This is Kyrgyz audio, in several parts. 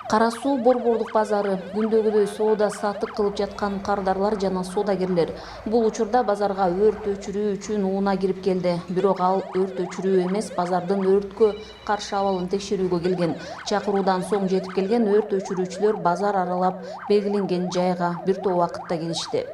Кара суу борборлук базары күндөгүдөй соода сатык кылып жаткан кардарлар жана соодагерлер. Бул учурда базарга өрт өчүрүү үчүн ууна кирип келди. Бирок ал өрт өчүрүү эмес, базардын өрткө каршы абалын текшерүүгө келген. Чакыруудан соң жетип келген өрт өчүрүүчүлөр базар аралап белгиленген жайга бир топ убакытта келишти.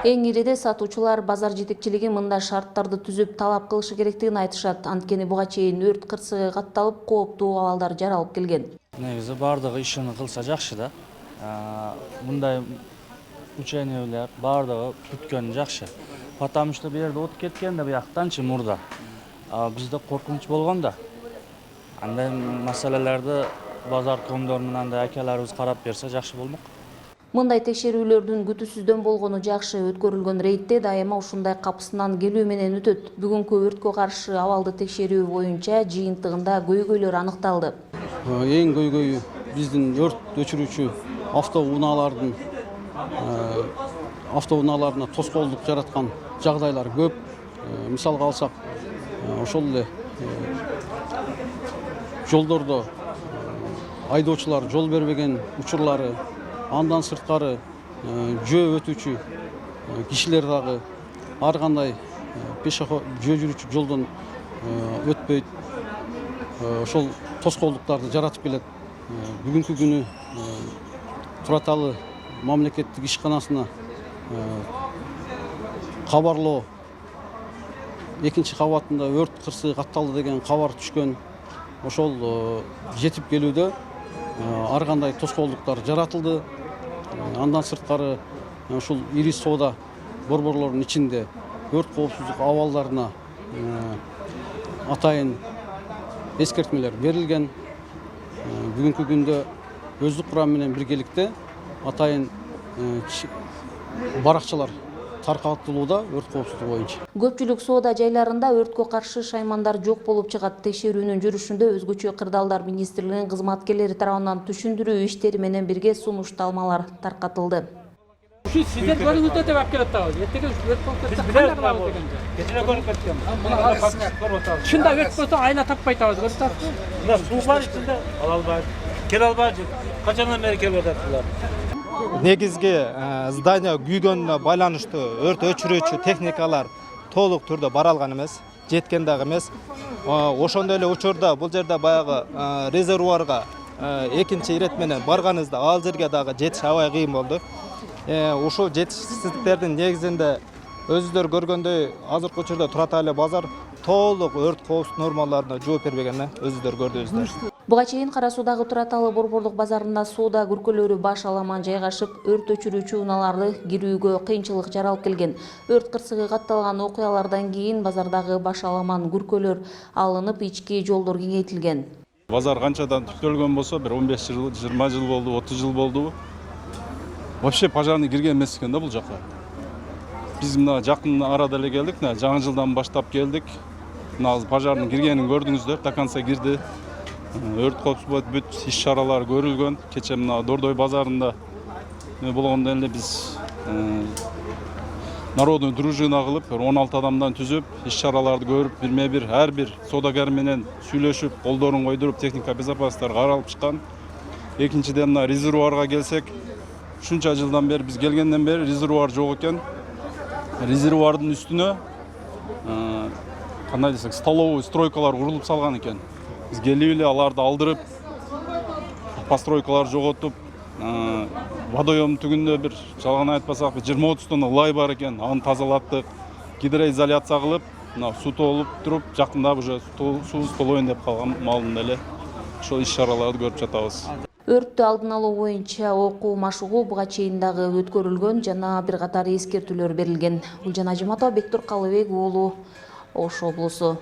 Эң ириде сатуучулар базар жетекчилиги мындай шарттарды түзүп талап кылышы керектигин айтышат. Анткени буга чейин өрт кырсыгы катталып, кооптуу абалдар жаралып келген. Негизи бардыгы ишин кылса жакшы да. Мындай учениялар бардыгы бүткөн жакшы. Потому что бу жерде от кеткен да бияктанчы мурда. Бизде коркунуч болгон да. Андай маселелерди базар коомдорунун андай акаларыбыз карап берсе жакшы болмок. Мындай текшерүүлөрдүн күтүүсүздөн болгону жакшы. Өткөрүлгөн рейдте дайыма ушундай капысынан келүү менен өтөт. Бүгүнкү өрткө каршы абалды текшерүү боюнча жыйынтыгында көйгөйлөр аныкталды. Эң көйгөйү биздин өрт өчүрүүчү автоунааларына тоскоолдук жараткан жагдайлар көп. Мисалга алсак, ошол эле жолдордо айдоочулар жол бербеген учурлары, андан сырткары жөө өтүүчү кишилер дагы ар кандай жөө жүрүүчү жолдон өтпөйт. Ошол тоскоолдуктарды жаратып келет. Бүгүнкү күнү Тураталы мамлекеттик ишканасына кабарлоо экинчи кабатында өрт кырсыгы катталды деген кабар түшкөн. Ошол жетип келүүдө ар кандай тоскоолдуктар жаратылды. Андан сырткары ушул ири соода борборлорунун ичинде өрт коопсуздук абалдарына атайын эскертмелер берилген. Бүгүнкү күндө өздүк курам менен биргеликте атайын баракчалар таркатылууда өрт коопсуздугу боюнча. Көпчүлүк соода жайларында өрткө каршы шаймандар жок болуп чыгат. Текшерүүнүн жүрүшүндө өзгөчө кырдаалдар министрлигинин кызматкерлери тарабынан түшүндүрүү иштери менен бирге сунушталмалар таркатылды. Сиздер көрүңүздөр деп алып келип атабыз. Эртеге өрт болуп кетсе кандай кылабыз дегенде. Кечине көрүп кеткен. Чында өрт болсо айла таппай атабыз, көрүп атасызбы? Мына суу бар ичинде, ала албайт. Келе албайт. Качандан бери келип атасыздар? Негизги здания күйгөнүнө байланыштуу өрт өчүрүүчү техникалар толук түрдө бара алган эмес, жеткен дагы эмес. Ошондой эле учурда бул жерде баягы резервуарга экинчи ирет менен барганыбызда ал жерге дагы жетиш аябай кыйын болду. Ушул жетишсиздиктердин негизинде өзүңүздөр көргөндөй азыркы учурда Тураталы базар толук өрт коопсуздук нормаларына жооп бербеген, өзүңүздөр көрдүңүздөр. Буга чейин Кара суудагы Тураталы борборлук базарында соода күркөлөрү баш аламан жайгашып, өрт өчүрүүчү унааларды кирүүгө кыйынчылык жаралып келген. Өрт кырсыгы катталган окуялардан кийин базардагы баш аламан күркөлөр алынып, ички жолдор кеңейтилген. Базар канчадан түптөлгөн болсо, бир 15 жыл, 20 жыл болду, 30 жыл болду. Вообще пожарный кирген эмес экен да бул жакка. Биз мына жакын арада эле келдик, жаңы жылдан баштап келдик. Мына пожарный киргенин көрдүңүздөр, до конца кирди. Өрт коопсуздук бүт иш-чаралар көрүлгөн. Кече мына Дордой базарында болгондо эле биз народный дружина кылып 16 адамдан түзүп, иш-чараларды көрүп, бирме-бир ар бир соодагер менен сүйлөшүп, колдорун койдуруп, техника безопасностьтар каралып чыккан. Экинчиден мына резервуарга келсек, ушунча жылдан бери биз келгенден бери резервуар жок экен. Резервуардын үстүнө кандай десек, столовый стройкалар курулуп салган экен. Биз келип эле аларды алдырып, постройкалар жоготуп, водоем түгүндө бир жалган айтпасак 20-30 тонна лай бар экен, аны тазалаттык, гидроизоляция кылып, мына суу толуп туруп, жакында уже суу толоюн деп калган маалында эле ошол иш-чараларды көрүп жатабыз. Өрттү алдын алуу боюнча окуу машыгуу буга чейин дагы өткөрүлгөн жана бир катар эскертүүлөр берилген. Гүлжан Ажыматова, Бектур Калыбек уулу, Ош облусу.